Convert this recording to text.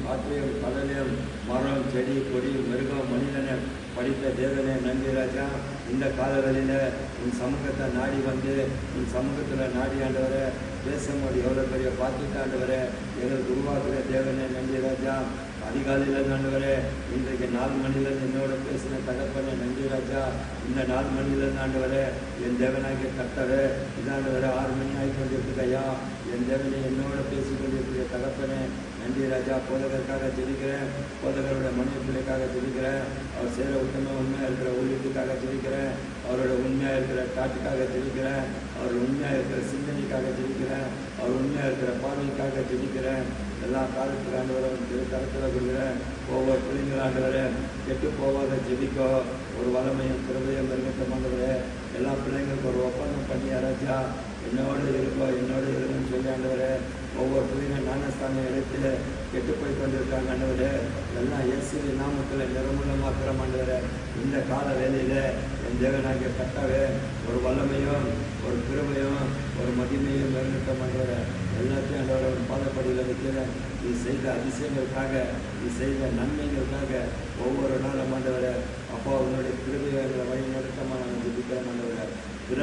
காற்றையும் கடலையும் மரம் செடி கொடி மிருகம் மனிதனை படித்த தேவனே நன்றி ராஜா. இந்த காலவெளியில் உன் சமூகத்தை நாடி வந்து உன் சமூகத்தில் நாடி ஆண்டவரை பேசும்போது எவ்வளோ பெரிய பாக்கியத்தை ஆண்டவரை எங்களுக்கு உருவாக்குற தேவனே நன்றி ராஜா. அதிகாலையில் ஆண்டவரே இன்றைக்கு 4 மணிலேருந்து என்னோட பேசின தகப்பனே நன்றி ராஜா. இந்த 4 மணிலேருந்து ஆண்டவரே என் தேவனாகிய கர்த்தரே இதாண்டவரை 6 மணி ஆகி கொண்டிருக்குதையா. என் தேவனை என்னோட பேசி கொண்டிருக்கிற தகப்பனே நன்றி ராஜா. போதகருக்காக ஜெபிக்கிறேன், போதகரோட மனைவி பிள்ளைக்காக ஜெபிக்கிறேன், அவர் செய்கிற உண்மையாக இருக்கிற ஊழியத்துக்காக ஜெபிக்கிறேன், அவரோட உண்மையாக இருக்கிற காட்டுக்காக ஜெபிக்கிறேன், அவர் உண்மையாக இருக்கிற சிந்தனைக்காக ஜெபிக்கிறேன், அவர் உண்மையாக இருக்கிற பார்வைக்காக ஜெபிக்கிறேன். எல்லா காலத்துக்கு ஆண்டவரை கருத்தில் கொடுக்குறேன். ஒவ்வொரு பிள்ளைங்களாண்டவரை கெட்டு போகாத ஜெபிக்கோ ஒரு வளமையும் கிருபையும் மிருகத்தமானவரே. எல்லா பிள்ளைங்களுக்கும் ஒரு ஒப்பந்தம் பண்ணி ராஜா என்னோடு இருக்குன்னு சொல்லி ஆண்டவரே ஒவ்வொரு பிள்ளைங்க ஞானஸ்தானம் எடுத்து கெட்டு போய் கொண்டிருக்காங்க ஆண்டவரே. எல்லாம் இயேசுவின் நாமத்தில் நிரமூலமாக்குற ஆண்டவரே. இந்த கால வேலையில் என் தேவனாகிய கர்த்தாவே ஒரு வல்லமையும் ஒரு கிருபையும் ஒரு மகிமையும் மிருகத்த ஆண்டவரே எல்லாத்தையும் ஆண்டவரை ஒரு பாதப்படியில் வைக்கிறேன். நீ செய்த அதிசயங்களுக்காக நீ செய்த நன்மைகளுக்காக ஒவ்வொரு நாளும் ஆண்டவரை அப்பா உன்னுடைய கிருபையை வழி நடத்தமாக நாங்கள் ஜெபிக்கிறோம் ஆண்டவரை.